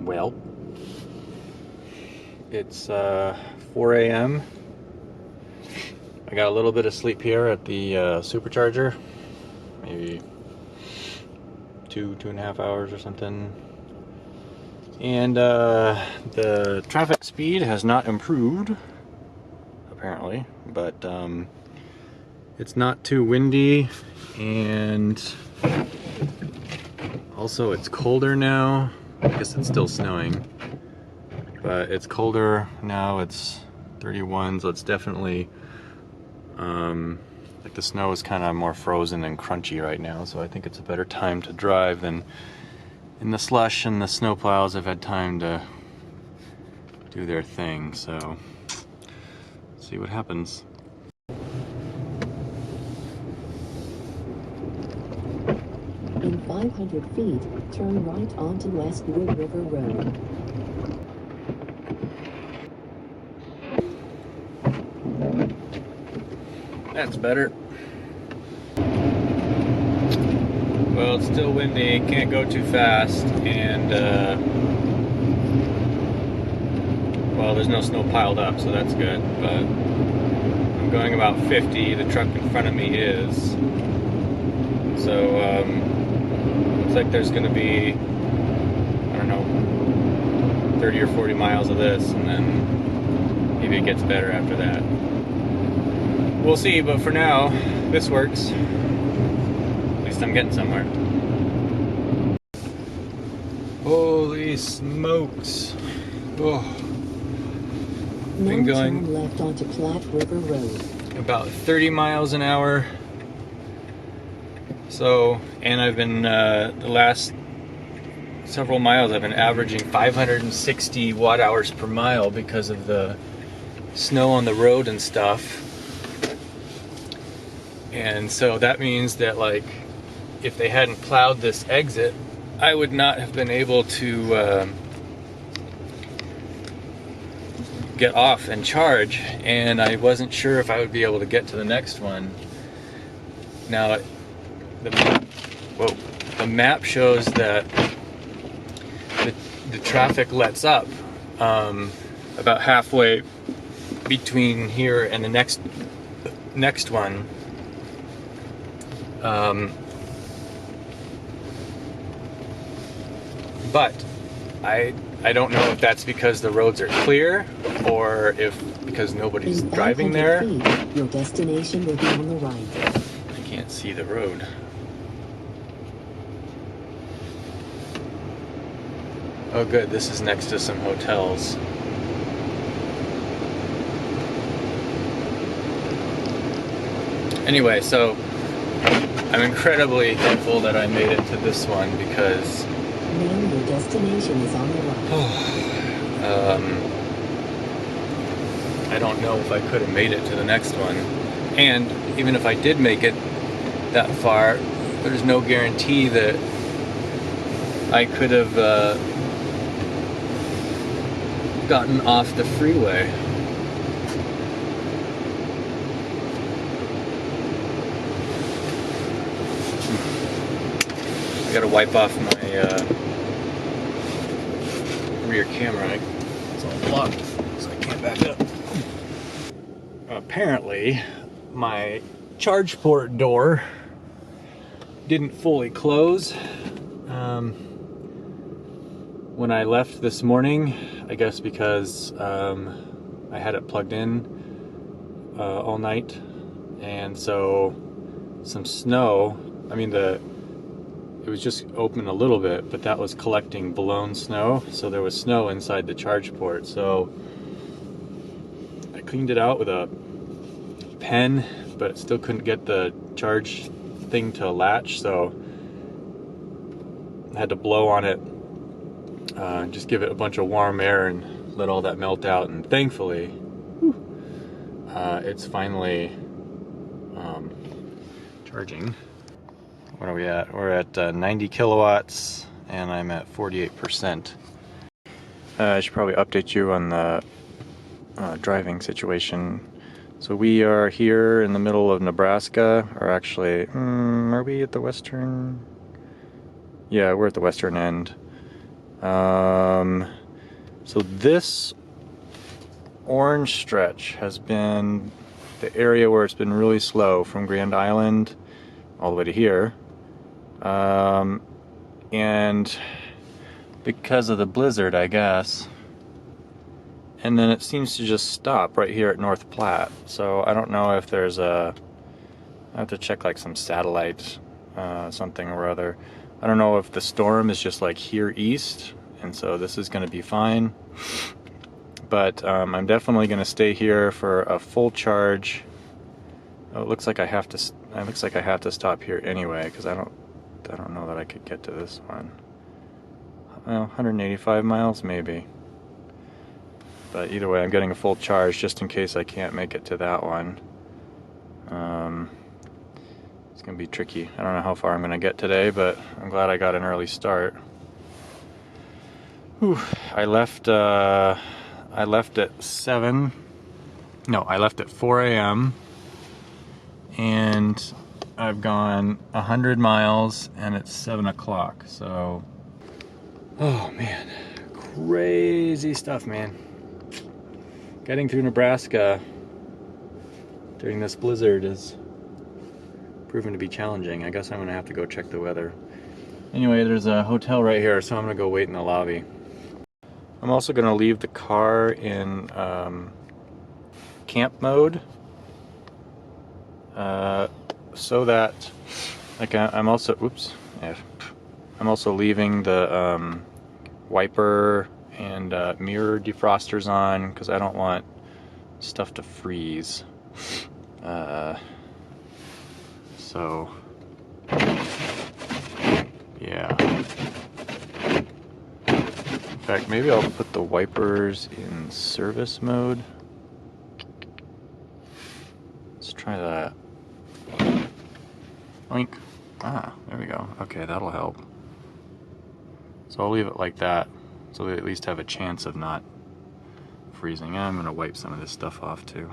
Well, it's 4 a.m. I got a little bit of sleep here at the supercharger, maybe 2.5 hours or something. And the traffic speed has not improved, apparently, but it's not too windy, and also it's colder now. I guess it's still snowing, but it's colder now. It's 31, so it's definitely like the snow is kind of more frozen and crunchy right now, so I think it's a better time to drive than in the slush, and the snow plows have had time to do their thing, so let's see what happens. In 500 feet, turn right onto Westwood River Road. That's better. Well, it's still windy, can't go too fast, and well, there's no snow piled up, so that's good, but I'm going about 50, the truck in front of me is, so looks like there's going to be, I don't know, 30 or 40 miles of this, and then maybe it gets better after that. We'll see, but for now, this works. At least I'm getting somewhere. Holy smokes. Oh. Been going left onto Platte River Road. About 30 miles an hour. So, and I've been, the last several miles, I've been averaging 560 watt hours per mile because of the snow on the road and stuff. And so that means that, like, if they hadn't plowed this exit, I would not have been able to get off and charge, and I wasn't sure if I would be able to get to the next one. Now, the map shows that the traffic lets up about halfway between here and the next one. But I don't know if that's because the roads are clear or if because nobody's driving there. Feet, your destination will be on the right. I can't see the road. Oh good, this is next to some hotels. Anyway, so I'm incredibly thankful that I made it to this one because now your destination is on the right. I don't know if I could have made it to the next one. And even if I did make it that far, there's no guarantee that I could have gotten off the freeway. I gotta wipe off my rear camera. It's all blocked, so I can't back up. Apparently, my charge port door didn't fully close when I left this morning. I guess because I had it plugged in all night, and so some snow. I mean, it was just open a little bit, but that was collecting blown snow, so there was snow inside the charge port. So I cleaned it out with a pen, but still couldn't get the charge thing to latch, so I had to blow on it, just give it a bunch of warm air and let all that melt out, and thankfully it's finally charging. What are we at? We're at 90 kilowatts, and I'm at 48%. I should probably update you on the driving situation. So we are here in the middle of Nebraska, or actually, are we at the western? Yeah, we're at the western end. So this orange stretch has been the area where it's been really slow from Grand Island all the way to here. And because of the blizzard, I guess. And then it seems to just stop right here at North Platte. So I don't know if there's I have to check like some satellite something or other. I don't know if the storm is just like here east, and so this is going to be fine. But I'm definitely going to stay here for a full charge. Oh, it looks like I have to. It looks like I have to stop here anyway because I don't know that I could get to this one. Well, 185 miles maybe. But either way, I'm getting a full charge just in case I can't make it to that one. It's gonna be tricky. I don't know how far I'm gonna get today, but I'm glad I got an early start. Whew. I left at 7. No, I left at 4 a.m. and I've gone 100 miles and it's 7 o'clock. So, oh man, crazy stuff, man. Getting through Nebraska during this blizzard is proven to be challenging. I guess I'm gonna have to go check the weather. Anyway, there's a hotel right here, so I'm gonna go wait in the lobby. I'm also gonna leave the car in camp mode, so that I'm also I'm also leaving the wiper and mirror defrosters on because I don't want stuff to freeze. So yeah. In fact, maybe I'll put the wipers in service mode. Let's try that. Oink. Ah, there we go. Okay, that'll help. So I'll leave it like that, so we at least have a chance of not freezing. I'm gonna wipe some of this stuff off too.